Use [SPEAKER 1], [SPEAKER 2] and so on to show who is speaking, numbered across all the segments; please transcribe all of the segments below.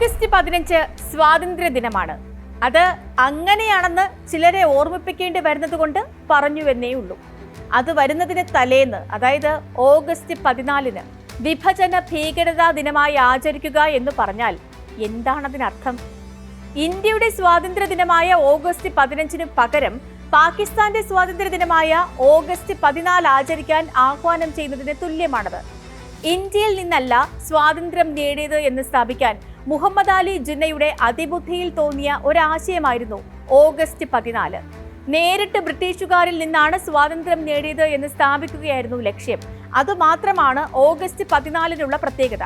[SPEAKER 1] August 15 സ്വാതന്ത്ര്യ ദിനമാണ്. അത് അങ്ങനെയാണെന്ന് ചിലരെ ഓർമ്മിപ്പിക്കേണ്ടി വരുന്നത് കൊണ്ട് പറഞ്ഞുവെന്നേ ഉള്ളൂ. അത് വരുന്നതിന് തലേന്ന്, അതായത് ഓഗസ്റ്റ് 14 വിഭജന ഭീകരതാ ദിനമായി ആചരിക്കുക എന്ന് പറഞ്ഞാൽ എന്താണതിനർത്ഥം? ഇന്ത്യയുടെ സ്വാതന്ത്ര്യ ദിനമായ ഓഗസ്റ്റ് 15 പകരം പാകിസ്ഥാന്റെ സ്വാതന്ത്ര്യ ദിനമായ ഓഗസ്റ്റ് 14 ആചരിക്കാൻ ആഹ്വാനം ചെയ്യുന്നതിന് തുല്യമാണത്. ഇന്ത്യയിൽ നിന്നല്ല സ്വാതന്ത്ര്യം നേടിയത് എന്ന് സ്ഥാപിക്കാൻ മുഹമ്മദ് അലി ജിന്നയുടെ അതിബുദ്ധിയിൽ തോന്നിയ ഒരാശയമായിരുന്നു ഓഗസ്റ്റ് 14. നേരിട്ട് ബ്രിട്ടീഷുകാരിൽ നിന്നാണ് സ്വാതന്ത്ര്യം നേടിയത് എന്ന് സ്ഥാപിക്കുകയായിരുന്നു ലക്ഷ്യം. അതുമാത്രമാണ് ഓഗസ്റ്റ് 14-നുള്ള പ്രത്യേകത.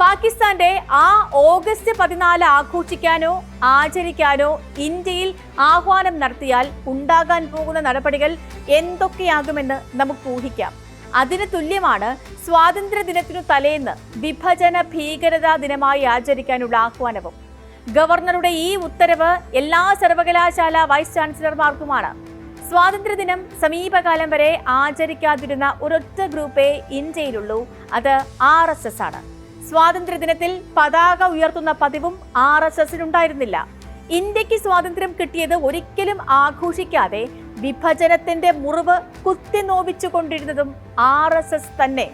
[SPEAKER 1] പാകിസ്ഥാന്റെ ആ ഓഗസ്റ്റ് 14 ആഘോഷിക്കാനോ ആചരിക്കാനോ ഇന്ത്യയിൽ ആഹ്വാനം നടത്തിയാൽ ഉണ്ടാകാൻ പോകുന്ന നടപടികൾ എന്തൊക്കെയാകുമെന്ന് നമുക്ക് ഊഹിക്കാം. അതിന് തുല്യമാണ് സ്വാതന്ത്ര്യ ദിനത്തിനു തലേന്ന് വിഭജന ഭീകരതാ ദിനമായി ആചരിക്കാനുള്ള ആഹ്വാനവും. ഗവർണറുടെ ഈ ഉത്തരവ് എല്ലാ സർവകലാശാല വൈസ് ചാൻസലർമാർക്കുമാണ്. സ്വാതന്ത്ര്യദിനം സമീപകാലം വരെ ആചരിക്കാതിരുന്ന ഒരൊറ്റ ഗ്രൂപ്പേ ഇന്ത്യയിലുള്ളൂ, അത് RSS ആണ്. സ്വാതന്ത്ര്യദിനത്തിൽ പതാക ഉയർത്തുന്ന പതിവും RSSനുണ്ടായിരുന്നില്ല. ഇന്ത്യക്ക് സ്വാതന്ത്ര്യം കിട്ടിയത് ഒരിക്കലും ആഘോഷിക്കാതെ വിഭജനത്തിന്റെ മുറിവ് കുത്തിനോവിച്ചുകൊണ്ടിരുന്നതും RSS തന്നെ.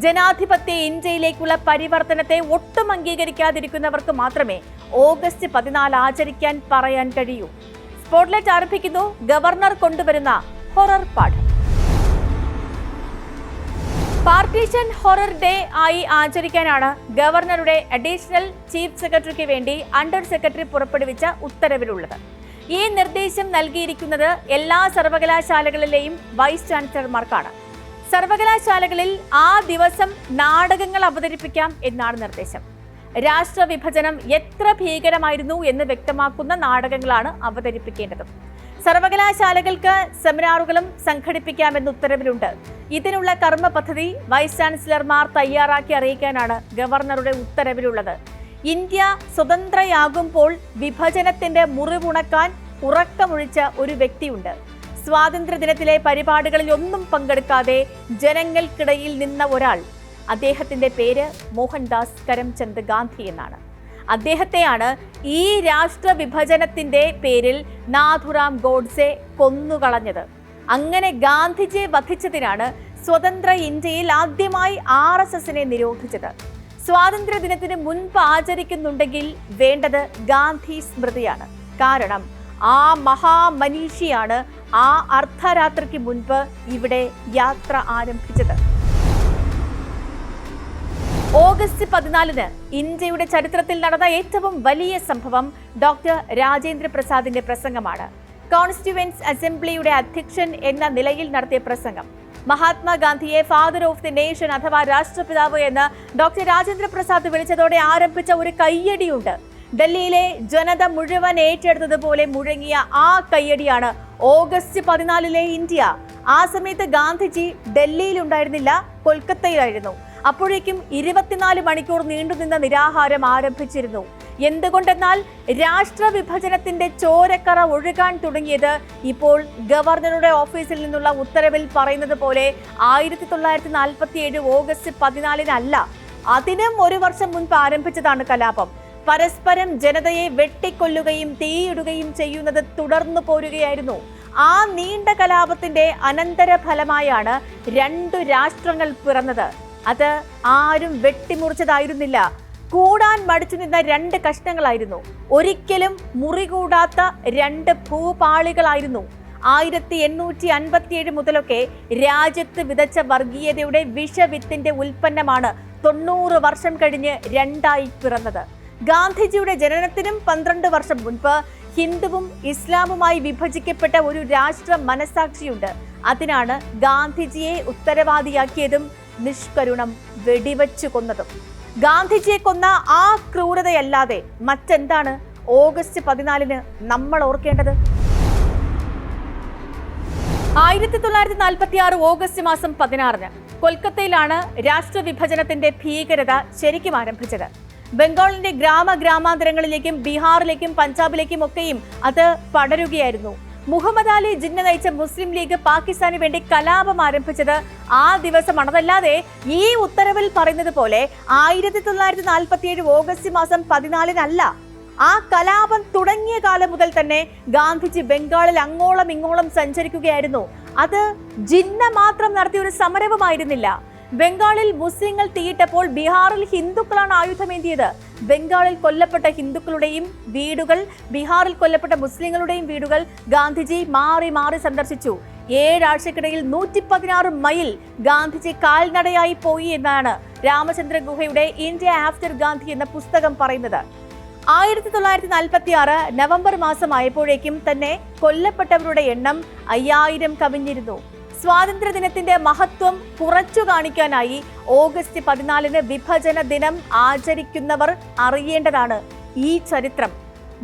[SPEAKER 1] ജനാധിപത്യ ഇന്ത്യയിലേക്കുള്ള പരിവർത്തനത്തെ ഒട്ടും അംഗീകരിക്കാതിരിക്കുന്നവർക്ക് മാത്രമേ ഓഗസ്റ്റ് 14 ആചരിക്കാൻ പറയാൻ കഴിയൂ. സ്പോട്ട്ലൈറ്റ് ആരംഭിക്കുന്നു ഗവർണർ കൊണ്ടുവരുന്ന ഹൊറർ പാഠം. പാർട്ടീഷൻ ഹൊറർ ഡേ ആയി ആചരിക്കാനാണ് ഗവർണറുടെ അഡീഷണൽ ചീഫ് സെക്രട്ടറിക്ക് വേണ്ടി അണ്ടർ സെക്രട്ടറി പുറപ്പെടുവിച്ച ഉത്തരവിലുള്ളത്. ഈ നിർദ്ദേശം നൽകിയിരിക്കുന്നത് എല്ലാ സർവകലാശാലകളിലെയും വൈസ് ചാൻസലർമാർക്കാണ്. സർവകലാശാലകളിൽ ആ ദിവസം നാടകങ്ങൾ അവതരിപ്പിക്കാം എന്നാണ് നിർദ്ദേശം. രാഷ്ട്രവിഭജനം എത്ര ഭീകരമായിരുന്നു എന്ന് വ്യക്തമാക്കുന്ന നാടകങ്ങളാണ് അവതരിപ്പിക്കേണ്ടത്. സർവകലാശാലകൾക്ക് സെമിനാറുകളും സംഘടിപ്പിക്കാമെന്ന് ഉത്തരവിലുണ്ട്. ഇതിനുള്ള കർമ്മ പദ്ധതി വൈസ് ചാൻസലർമാർ തയ്യാറാക്കി അറിയിക്കാനാണ് ഗവർണറുടെ ഉത്തരവിലുള്ളത്. ഇന്ത്യ സ്വതന്ത്രയാകുമ്പോൾ വിഭജനത്തിന്റെ മുറിവുണക്കാൻ ഉറക്കമൊഴിച്ച ഒരു വ്യക്തിയുണ്ട്. സ്വാതന്ത്ര്യദിനത്തിലെ പരിപാടികളിൽ ഒന്നും പങ്കെടുക്കാതെ ജനങ്ങൾക്കിടയിൽ നിന്ന ഒരാൾ. അദ്ദേഹത്തിന്റെ പേര് മോഹൻദാസ് കരംചന്ദ് ഗാന്ധി എന്നാണ്. അദ്ദേഹത്തെയാണ് ഈ രാഷ്ട്ര വിഭജനത്തിന്റെ പേരിൽ നാഥുറാം ഗോഡ്സെ കൊന്നുകളഞ്ഞത്. അങ്ങനെ ഗാന്ധിജിയെ വധിച്ചതിനാണ് സ്വതന്ത്ര ഇന്ത്യയിൽ ആദ്യമായി RSSനെ നിരോധിച്ചത്. സ്വാതന്ത്ര്യ ദിനത്തിന് മുൻപ് ആചരിക്കുന്നുണ്ടെങ്കിൽ വേണ്ടത് ഗാന്ധി സ്മൃതിയാണ്. കാരണം ആ മഹാമനീഷിയാണ് ആ അർദ്ധരാത്രിക്ക് മുൻപ് ഇവിടെ യാത്ര ആരംഭിച്ചത്. ഓഗസ്റ്റ് 14 ഇന്ത്യയുടെ ചരിത്രത്തിൽ നടന്ന ഏറ്റവും വലിയ സംഭവം ഡോക്ടർ രാജേന്ദ്ര പ്രസാദിന്റെ പ്രസംഗമാണ്. കോൺസ്റ്റിറ്റ്യുവൻസ് അസംബ്ലിയുടെ അധ്യക്ഷൻ എന്ന നിലയിൽ നടത്തിയ പ്രസംഗം. മഹാത്മാഗാന്ധിയെ ഫാദർ ഓഫ് ദി നേഷൻ അഥവാ രാഷ്ട്രപിതാവ് എന്ന് ഡോക്ടർ രാജേന്ദ്ര പ്രസാദ് വിളിച്ചതോടെ ആരംഭിച്ച ഒരു കയ്യടിയുണ്ട്. ഡൽഹിയിലെ ജനത മുഴുവൻ ഏറ്റെടുത്തതുപോലെ മുഴങ്ങിയ ആ കയ്യടിയാണ് ഓഗസ്റ്റ് 14 ഇന്ത്യ. ആ സമയത്ത് ഗാന്ധിജി ഡൽഹിയിലുണ്ടായിരുന്നില്ല, കൊൽക്കത്തയിലായിരുന്നു. അപ്പോഴേക്കും 24 മണിക്കൂർ നീണ്ടുനിന്ന നിരാഹാരം ആരംഭിച്ചിരുന്നു. എന്തുകൊണ്ടെന്നാൽ രാഷ്ട്രവിഭജനത്തിന്റെ ചോരക്കറ ഒഴുകാൻ തുടങ്ങിയത് ഇപ്പോൾ ഗവർണറുടെ ഓഫീസിൽ നിന്നുള്ള ഉത്തരവിൽ പറയുന്നത് പോലെ 1947 ഓഗസ്റ്റ് 14 അല്ല, അതിനും ഒരു വർഷം മുൻപ് ആരംഭിച്ചതാണ് കലാപം. പരസ്പരം ജനതയെ വെട്ടിക്കൊല്ലുകയും തീയിടുകയും ചെയ്യുന്നത് തുടർന്നു പോരുകയായിരുന്നു. ആ നീണ്ട കലാപത്തിന്റെ അനന്തരഫലമായാണ് 2 രാഷ്ട്രങ്ങൾ പിറന്നത്. അത് ആരും വെട്ടിമുറിച്ചതായിരുന്നില്ല, കൂടാൻ മടിച്ചു നിന്ന 2 കഷ്ണങ്ങളായിരുന്നു. ഒരിക്കലും മുറികൂടാത്ത 2 ഭൂപാളികളായിരുന്നു. 1857 മുതലൊക്കെ രാജ്യത്ത് വിതച്ച വർഗീയതയുടെ വിഷവിത്തിന്റെ ഉൽപ്പന്നമാണ് 90 വർഷം കഴിഞ്ഞ് 2ആയി പിറന്നത്. ഗാന്ധിജിയുടെ ജനനത്തിനും 12 വർഷം മുൻപ് ഹിന്ദുവും ഇസ്ലാമുമായി വിഭജിക്കപ്പെട്ട ഒരു രാഷ്ട്ര മനസാക്ഷിയുണ്ട്. അതിനാണ് ഗാന്ധിജിയെ ഉത്തരവാദിയാക്കിയതും നിഷ്കരുണം വെടിവെച്ചു കൊന്നതും. ഗാന്ധിജിയെ കൊന്ന ആ ക്രൂരതയല്ലാതെ മറ്റെന്താണ് ഓഗസ്റ്റ് 14 നമ്മൾ ഓർക്കേണ്ടത്? 1946 ഓഗസ്റ്റ് മാസം 16 കൊൽക്കത്തയിലാണ് രാഷ്ട്രവിഭജനത്തിന്റെ ഭീകരത ശരിക്കും ആരംഭിച്ചത്. ബംഗാളിന്റെ ഗ്രാമാന്തരങ്ങളിലേക്കും ബീഹാറിലേക്കും പഞ്ചാബിലേക്കും ഒക്കെയും അത് പടരുകയായിരുന്നു. മുഹമ്മദ് അലി ജിന്ന നയിച്ച മുസ്ലിം ലീഗ് പാകിസ്ഥാന് വേണ്ടി കലാപം ആരംഭിച്ചത് ആ ദിവസമാണ്. അതല്ലാതെ ഈ ഉത്തരവിൽ പറയുന്നത് പോലെ 1947 ഓഗസ്റ്റ് മാസം 14-നല്ല. ആ കലാപം തുടങ്ങിയ കാലം മുതൽ തന്നെ ഗാന്ധിജി ബംഗാളിൽ അങ്ങോളം ഇങ്ങോളം സഞ്ചരിക്കുകയായിരുന്നു. അത് ജിന്ന മാത്രം നടത്തിയ ഒരു സമരവുമായിരുന്നില്ല. ബംഗാളിൽ മുസ്ലിങ്ങൾ തീയിട്ടപ്പോൾ ബീഹാറിൽ ഹിന്ദുക്കളാണ് ആയുധമേന്തിയത്. ബംഗാളിൽ കൊല്ലപ്പെട്ട ഹിന്ദുക്കളുടെയും വീടുകൾ, ബീഹാറിൽ കൊല്ലപ്പെട്ട മുസ്ലിങ്ങളുടെയും വീടുകൾ ഗാന്ധിജി മാറി മാറി സന്ദർശിച്ചു. 7 ആഴ്ചക്കിടയിൽ 116 മൈൽ ഗാന്ധിജി കാൽനടയായി പോയി എന്നാണ് രാമചന്ദ്ര ഗുഹയുടെ ഇന്ത്യ ആഫ്റ്റർ ഗാന്ധി എന്ന പുസ്തകം പറയുന്നത്. 1946 നവംബർ മാസമായപ്പോഴേക്കും തന്നെ കൊല്ലപ്പെട്ടവരുടെ എണ്ണം 5000 കവിഞ്ഞിരുന്നു. സ്വാതന്ത്ര്യദിനത്തിന്റെ മഹത്വം കുറച്ചു കാണിക്കാനായി ഓഗസ്റ്റ് 14 വിഭജന ദിനം ആചരിക്കുന്നവർ അറിയേണ്ടതാണ് ഈ ചരിത്രം.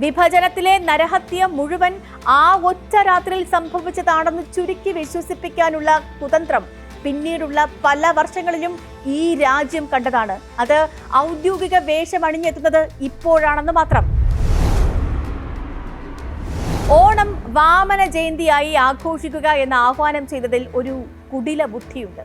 [SPEAKER 1] വിഭജനത്തിലെ നരഹത്യ മുഴുവൻ ആ ഒറ്റ രാത്രിയിൽ സംഭവിച്ചതാണെന്ന് ചുരുക്കി വിശ്വസിപ്പിക്കാനുള്ള കുതന്ത്രം പിന്നീടുള്ള പല വർഷങ്ങളിലും ഈ രാജ്യം കണ്ടതാണ്. അത് ഔദ്യോഗിക വേഷമണിഞ്ഞെത്തുന്നത് ഇപ്പോഴാണെന്ന് മാത്രം. ഓണം വാമന ജയന്തിയായി ആഘോഷിക്കുക എന്ന ആഹ്വാനം ചെയ്തതിൽ ഒരു കുടില ബുദ്ധിയുണ്ട്.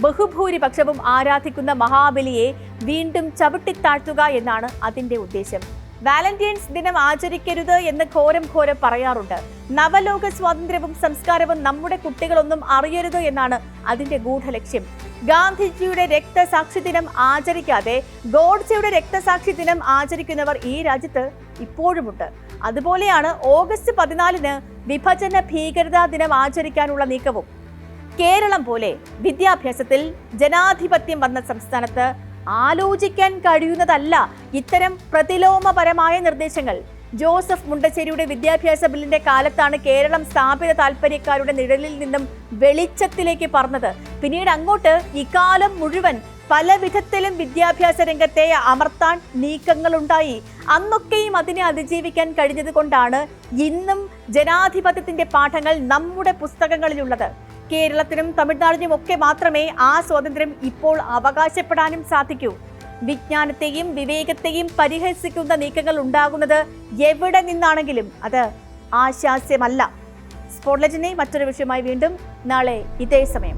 [SPEAKER 1] ബഹുഭൂരിപക്ഷവും ആരാധിക്കുന്ന മഹാബലിയെ വീണ്ടും ചവിട്ടിത്താഴ്ത്തുക എന്നാണ് അതിന്റെ ഉദ്ദേശം. വാലന്റൈൻസ് ദിനം ആചരിക്കരുത് എന്ന് ഘോരം പറയാറുണ്ട്. നവലോക സ്വാതന്ത്ര്യവും സംസ്കാരവും നമ്മുടെ കുട്ടികളൊന്നും അറിയരുത് എന്നാണ് അതിന്റെ ഗൂഢലക്ഷ്യം. ഗാന്ധിജിയുടെ രക്തസാക്ഷി ദിനം ആചരിക്കാതെ ഗോഡ്സെയുടെ രക്തസാക്ഷി ദിനം ആചരിക്കുന്നവർ ഈ രാജ്യത്ത് ഇപ്പോഴുമുണ്ട്. അതുപോലെയാണ് ഓഗസ്റ്റ് 14 വിഭജന ഭീകരതാ ദിനം ആചരിക്കാനുള്ള നീക്കവും. കേരളം പോലെ വിദ്യാഭ്യാസത്തിൽ ജനാധിപത്യം വന്ന സംസ്ഥാനത്ത് ആലോചിക്കാൻ കഴിയുന്നതല്ല ഇത്തരം പ്രതിലോമപരമായ നിർദ്ദേശങ്ങൾ. ജോസഫ് മുണ്ടശ്ശേരിയുടെ വിദ്യാഭ്യാസ ബില്ലിന്റെ കാലത്താണ് കേരളം സ്ഥാപിത താൽപര്യക്കാരുടെ നിഴലിൽ നിന്നും വെളിച്ചത്തിലേക്ക് പറഞ്ഞത്. പിന്നീട് അങ്ങോട്ട് ഇക്കാലം മുഴുവൻ പല വിധത്തിലും വിദ്യാഭ്യാസ രംഗത്തെ അമർത്താൻ നീക്കങ്ങളുണ്ടായി. അന്നൊക്കെയും അതിനെ അതിജീവിക്കാൻ കഴിഞ്ഞത് കൊണ്ടാണ് ഇന്നും ജനാധിപത്യത്തിന്റെ പാഠങ്ങൾ നമ്മുടെ പുസ്തകങ്ങളിലുള്ളത്. കേരളത്തിനും തമിഴ്നാടിനും ഒക്കെ മാത്രമേ ആ സ്വാതന്ത്ര്യം ഇപ്പോൾ അവകാശപ്പെടാനും സാധിക്കൂ. വിജ്ഞാനത്തെയും വിവേകത്തെയും പരിഹസിക്കുന്ന നീക്കങ്ങൾ ഉണ്ടാകുന്നത് എവിടെ നിന്നാണെങ്കിലും അത് ആശാസ്യമല്ല. സ്പോട്ട്ലൈറ്റിനെ മറ്റൊരു വിഷയമായി വീണ്ടും നാളെ ഇതേ സമയം.